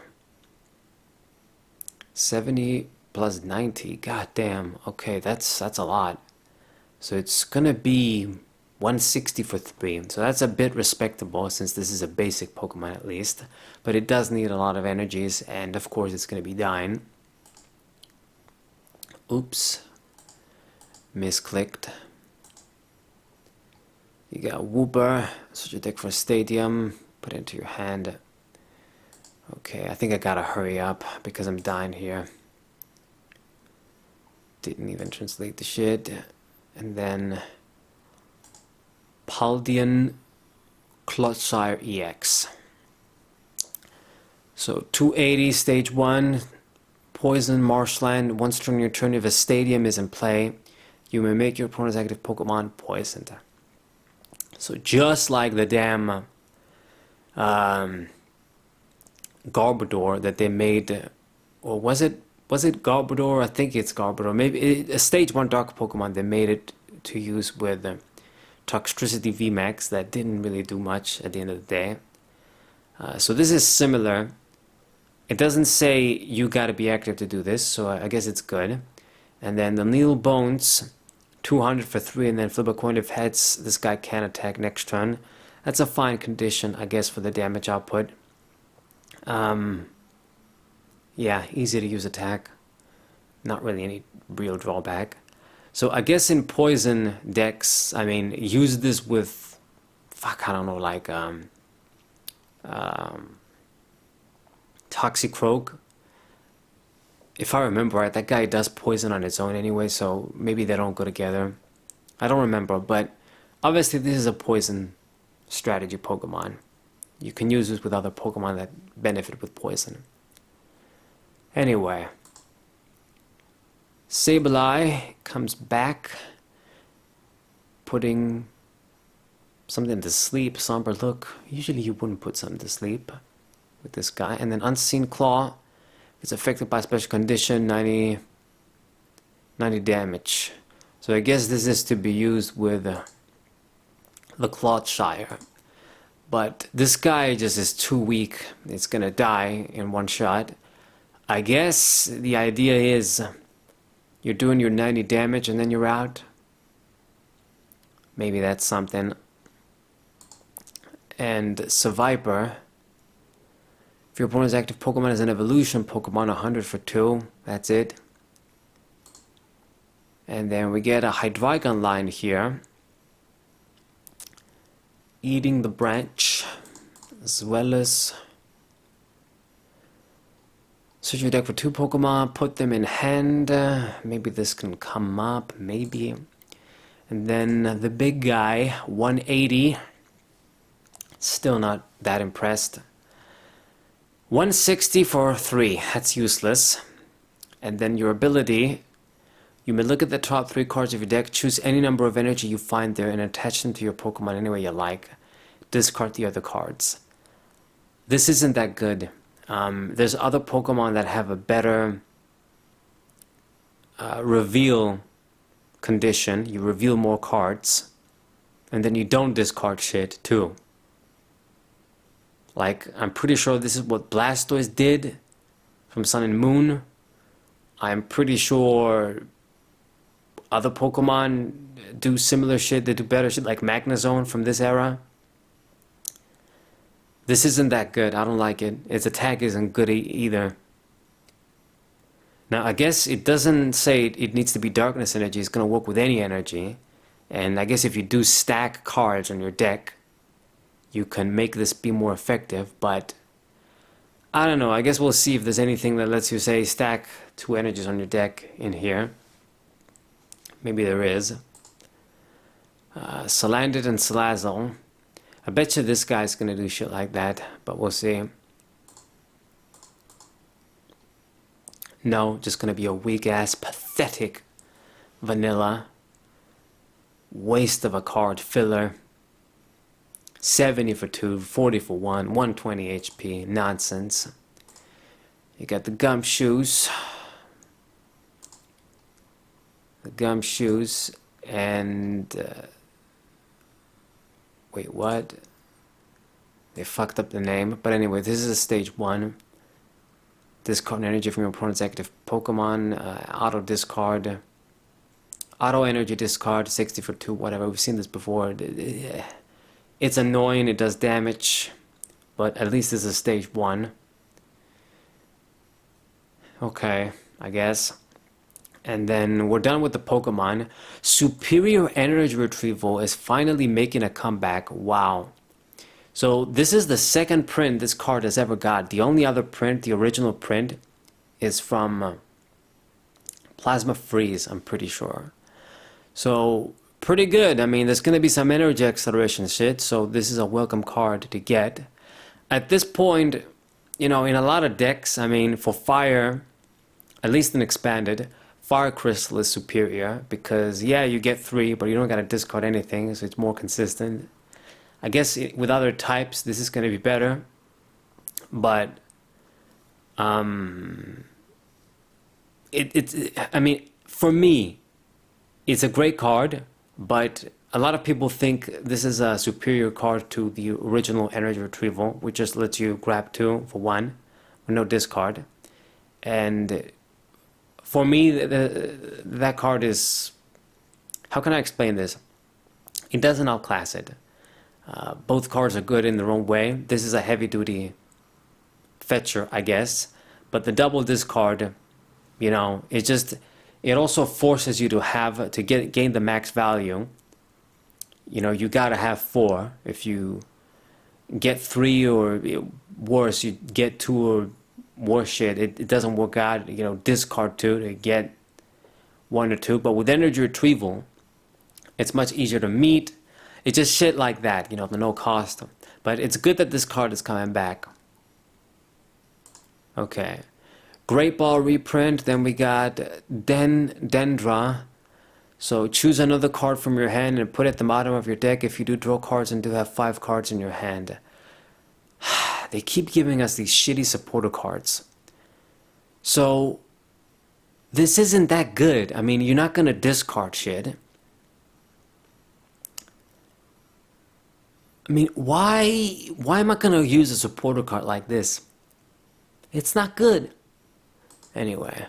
70 plus 90, god damn. Okay, that's a lot. So it's gonna be 160 for 3. So that's a bit respectable since this is a basic Pokemon at least. But it does need a lot of energies, and of course it's gonna be dying. Oops. Misclicked. You got Wooper, switch your deck for Stadium, put it into your hand. Okay, I think I gotta hurry up because I'm dying here. Didn't even translate the shit. And then Paldean Clotsire EX. So 280 stage 1, Poison Marshland. Once during your turn, if a Stadium is in play, you may make your opponent's active Pokemon poisoned. So just like the damn Garbodor that they made, or was it Garbodor? I think it's Garbodor. Maybe a stage 1 dark Pokemon. They made it to use with Toxtricity VMAX that didn't really do much at the end of the day. So this is similar. It doesn't say you gotta be active to do this, so I guess it's good. And then the Needle Bones, 200 for 3, and then flip a coin if heads. This guy can attack next turn. That's a fine condition, I guess, for the damage output. Yeah, easy to use attack. Not really any real drawback. So I guess in poison decks, I mean, use this with, fuck, I don't know, like Toxicroak. If I remember right, that guy does poison on its own anyway, so maybe they don't go together. I don't remember, but obviously this is a poison strategy Pokemon. You can use this with other Pokemon that benefit with poison. Anyway, Sableye comes back, putting something to sleep. Somber Look. Usually you wouldn't put something to sleep with this guy. And then Unseen Claw. It's affected by special condition, 90 damage. So I guess this is to be used with the Cloudshire. But this guy just is too weak. It's gonna die in one shot. I guess the idea is you're doing your 90 damage and then you're out. Maybe that's something. And Seviper. If your opponent's active Pokemon is an evolution Pokemon, 100 for 2. That's it. And then we get a Hydreigon line here. Eating the Branch, as well as search your deck for 2 Pokemon, put them in hand. Maybe this can come up, maybe. And then the big guy, 180. Still not that impressed. 160 for 3, that's useless. And then your ability, you may look at the top 3 cards of your deck, choose any number of energy you find there and attach them to your Pokemon any way you like. Discard the other cards. This isn't that good. There's other Pokemon that have a better reveal condition. You reveal more cards, and then you don't discard shit too. Like, I'm pretty sure this is what Blastoise did from Sun and Moon. I'm pretty sure other Pokemon do similar shit. They do better shit, like Magnezone from this era. This isn't that good. I don't like it. Its attack isn't good either. Now, I guess it doesn't say it needs to be Darkness energy. It's going to work with any energy. And I guess if you do stack cards on your deck, you can make this be more effective. But I don't know. I guess we'll see if there's anything that lets you, say, stack 2 energies on your deck in here. Maybe there is. Salandit and Salazzle. I bet you this guy's gonna do shit like that, but we'll see. No, just gonna be a weak-ass, pathetic vanilla. Waste of a card filler. 70 for 2, 40 for 1, 120 HP. Nonsense. You got the Gumshoes. The Gumshoes and... wait, what? They fucked up the name. But anyway, this is a stage 1. Discard energy from your opponent's active Pokemon. Auto discard. Auto energy discard. 60 for 2, whatever. We've seen this before. It's annoying. It does damage. But at least this is stage 1. Okay, I guess. And then we're done with the Pokemon. Superior Energy Retrieval is finally making a comeback. Wow. So this is the second print this card has ever got. The only other print, the original print, is from Plasma Freeze, I'm pretty sure. So pretty good. I mean, there's going to be some energy acceleration shit, so this is a welcome card to get. At this point, you know, in a lot of decks, I mean, for Fire, at least in Expanded, Fire Crystal is superior because, yeah, you get 3, but you don't got to discard anything, so it's more consistent. I guess with other types, this is going to be better, but I mean, for me, it's a great card, but a lot of people think this is a superior card to the original Energy Retrieval, which just lets you grab 2 for 1 with no discard. And for me, that card is... How can I explain this? It doesn't outclass it. Both cards are good in their own way. This is a heavy-duty fetcher, I guess. But the double discard, you know, it also forces you to gain the max value. You know, you gotta have 4. If you get 3 or worse, you get 2 or worse shit, it doesn't work out. You know, discard 2 to get 1 or 2. But with Energy Retrieval, it's much easier to meet. It's just shit like that, you know, the no cost. But it's good that this card is coming back. Okay. Great Ball reprint. Then we got Dendra. So choose another card from your hand and put it at the bottom of your deck. If you do draw cards and do have 5 cards in your hand. They keep giving us these shitty supporter cards. So this isn't that good. I mean, you're not going to discard shit. I mean, why am I going to use a supporter card like this? It's not good. Anyway.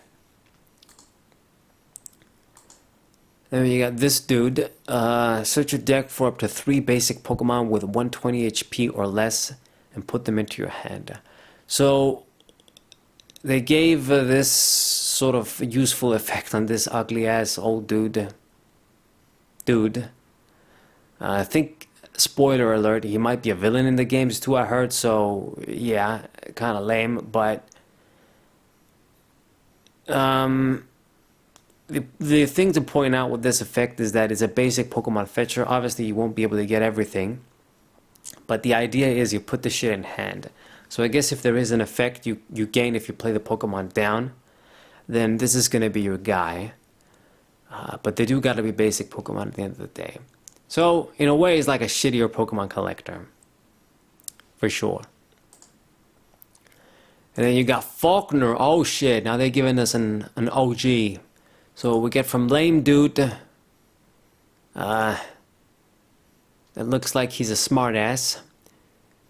Then you got this dude. Search your deck for up to 3 basic Pokemon with 120 HP or less and put them into your hand. So they gave this sort of useful effect on this ugly ass old dude. I think, spoiler alert, he might be a villain in the games too, I heard. So yeah, kind of lame. But the thing to point out with this effect is that it's a basic Pokemon fetcher. Obviously you won't be able to get everything, but the idea is you put the shit in hand. So I guess if there is an effect you gain if you play the Pokemon down, then this is going to be your guy. But they do got to be basic Pokemon at the end of the day. So in a way it's like a shittier Pokemon collector, for sure. And then you got Faulkner. Oh shit, now they're giving us an OG. So we get from lame dude, that looks like he's a smartass,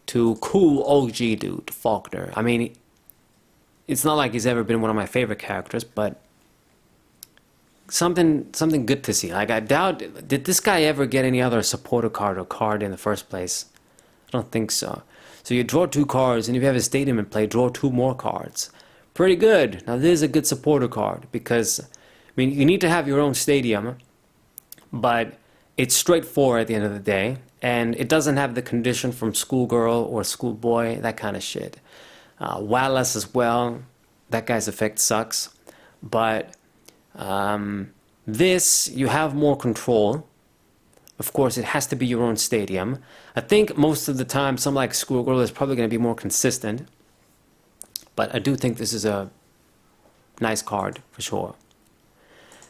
to cool OG dude, Faulkner. I mean, it's not like he's ever been one of my favorite characters, but something good to see. Like, I doubt, did this guy ever get any other supporter card or card in the first place? I don't think so. So you draw 2 cards, and if you have a stadium in play, draw 2 more cards. Pretty good. Now this is a good supporter card, because I mean, you need to have your own stadium, but it's straightforward at the end of the day, and it doesn't have the condition from Schoolgirl or Schoolboy, that kind of shit. Wallace as well, that guy's effect sucks, but this, you have more control. Of course, it has to be your own stadium. I think most of the time, something like Schoolgirl is probably going to be more consistent, but I do think this is a nice card, for sure.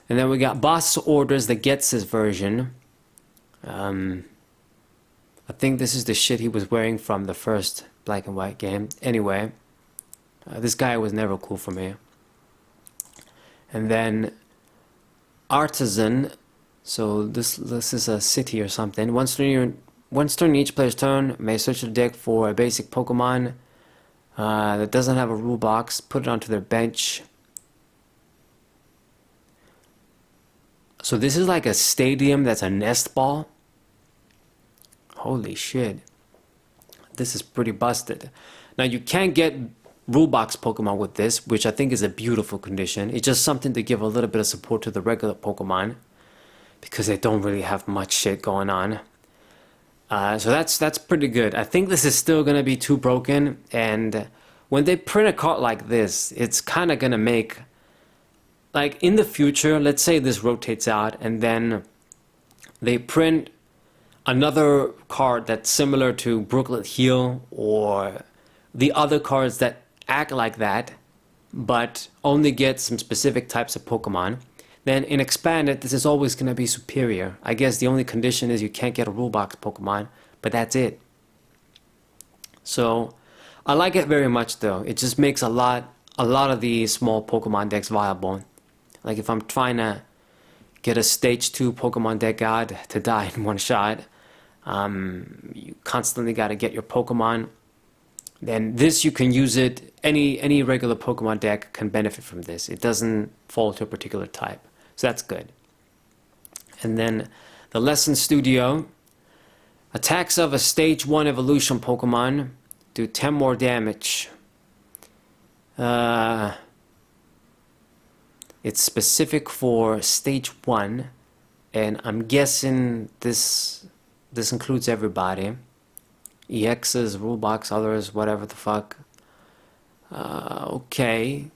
And then we got Boss Orders, the Gets-His version. I think this is the shit he was wearing from the first Black and White game. Anyway, this guy was never cool for me. And then Artisan. So this is a city or something. Once during each player's turn, may search the deck for a basic Pokemon that doesn't have a rule box. Put it onto their bench. So this is like a stadium that's a nest ball. Holy shit. This is pretty busted. Now you can't get rule box Pokemon with this, which I think is a beautiful condition. It's just something to give a little bit of support to the regular Pokemon, because they don't really have much shit going on. So that's pretty good. I think this is still going to be too broken, and when they print a card like this, it's kind of going to make... Like, in the future, let's say this rotates out, and then they print another card that's similar to Brooklet Heal, or the other cards that act like that, but only get some specific types of Pokemon. Then in Expanded, this is always going to be superior. I guess the only condition is you can't get a rule box Pokemon, but that's it. So, I like it very much though. It just makes a lot a lot of the small Pokemon decks viable. Like if I'm trying to get a stage 2 Pokemon deck out to die in one shot, you constantly got to get your Pokemon. Then this, you can use it, any regular Pokemon deck can benefit from this. It doesn't fall to a particular type, so that's good. And then the Lesson Studio, attacks of a stage 1 evolution Pokemon do 10 more damage. It's specific for stage 1, and I'm guessing this includes everybody. EXs, rulebox, others, whatever the fuck. Okay.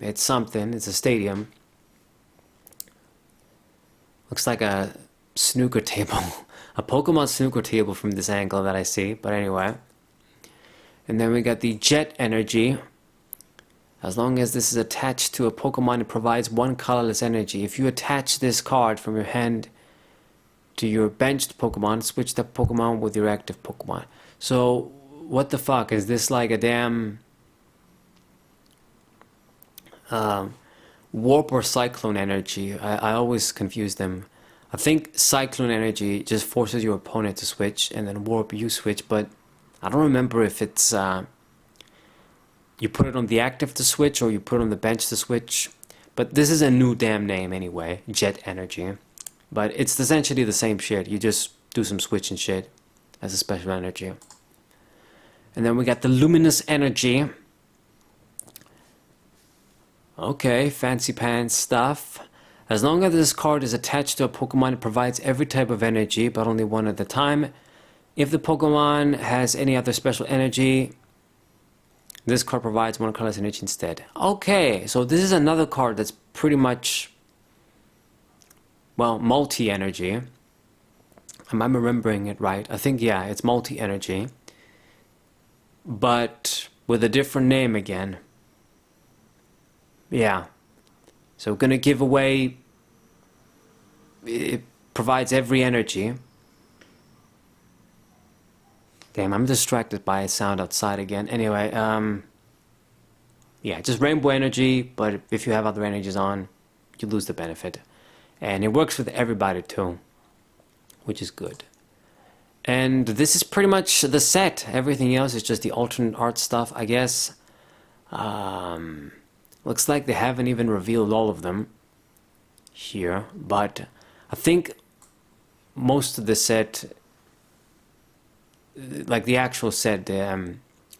It's something. It's a stadium. Looks like a snooker table. A Pokemon snooker table from this angle that I see. But anyway. And then we got the Jet Energy. As long as this is attached to a Pokemon, it provides 1 colorless energy. If you attach this card from your hand to your benched Pokemon, switch that Pokemon with your active Pokemon. So, what the fuck? Is this like a damn Warp or Cyclone Energy? I always confuse them. I think Cyclone Energy just forces your opponent to switch, and then Warp you switch, but I don't remember if it's you put it on the active to switch or you put it on the bench to switch. But this is a new damn name anyway, Jet Energy. But it's essentially the same shit. You just do some switching shit as a special energy. And then we got the Luminous Energy. Okay, fancy pants stuff. As long as this card is attached to a Pokemon, it provides every type of energy, but only one at a time. If the Pokemon has any other special energy, this card provides 1 colorless energy instead. Okay, so this is another card that's pretty much, well, multi-energy. Am I remembering it right? I think, yeah, it's multi-energy. But with a different name again. Yeah. So we're going to give away, it provides every energy. Damn, I'm distracted by a sound outside again. Anyway, yeah, just rainbow energy, but if you have other energies on, you lose the benefit. And it works with everybody too, which is good. And this is pretty much the set. Everything else is just the alternate art stuff, I guess. Looks like they haven't even revealed all of them here, but I think most of the set, like the actual set,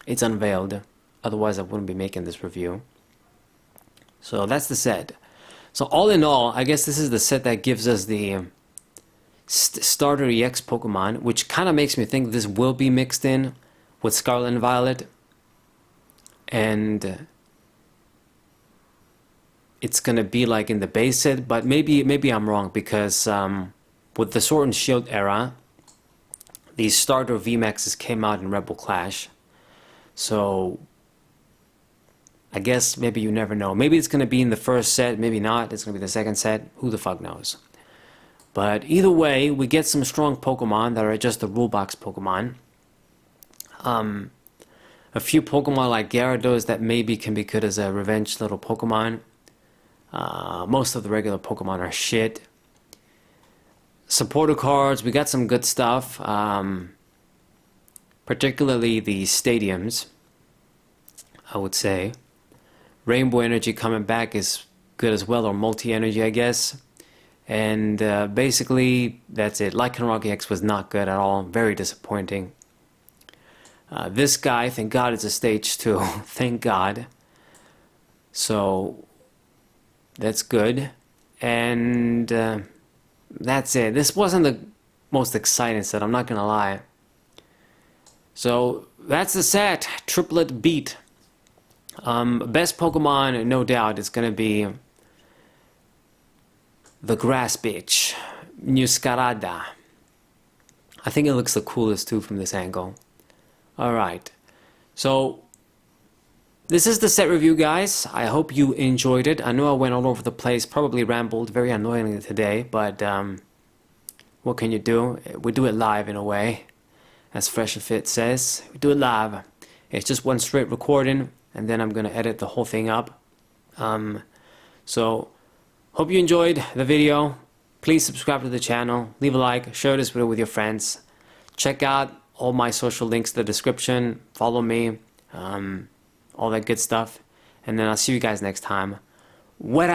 it's unveiled. Otherwise I wouldn't be making this review. So that's the set. So all in all, I guess this is the set that gives us the starter EX Pokemon, which kind of makes me think this will be mixed in with Scarlet and Violet. And it's gonna be like in the base set, but maybe I'm wrong, because with the Sword and Shield era, these starter VMAXs came out in Rebel Clash. So I guess maybe you never know. Maybe it's going to be in the first set, maybe not. It's going to be the second set. Who the fuck knows? But either way, we get some strong Pokemon that are just the rule box Pokemon. A few Pokemon like Gyarados that maybe can be good as a revenge little Pokemon. Most of the regular Pokemon are shit. Supporter cards, we got some good stuff. Particularly the stadiums, I would say. Rainbow Energy coming back is good as well, or multi-energy, I guess. And basically, that's it. Lycanroc EX was not good at all. Very disappointing. This guy, thank God it's a stage 2. Thank God. So, that's good. And that's it. This wasn't the most exciting set, I'm not gonna lie. So, that's the set. Triplet beat. Best Pokemon, no doubt, is gonna be the Grass Bitch, Nuscarada. I think it looks the coolest too from this angle. Alright, so this is the set review, guys. I hope you enjoyed it. I know I went all over the place, probably rambled very annoyingly today, but what can you do? We do it live in a way, as Fresh and Fit says. We do it live. It's just one straight recording, and then I'm gonna edit the whole thing up. So hope you enjoyed the video. Please subscribe to the channel, leave a like, share this video with your friends. Check out all my social links in the description, follow me, all that good stuff. And then I'll see you guys next time. What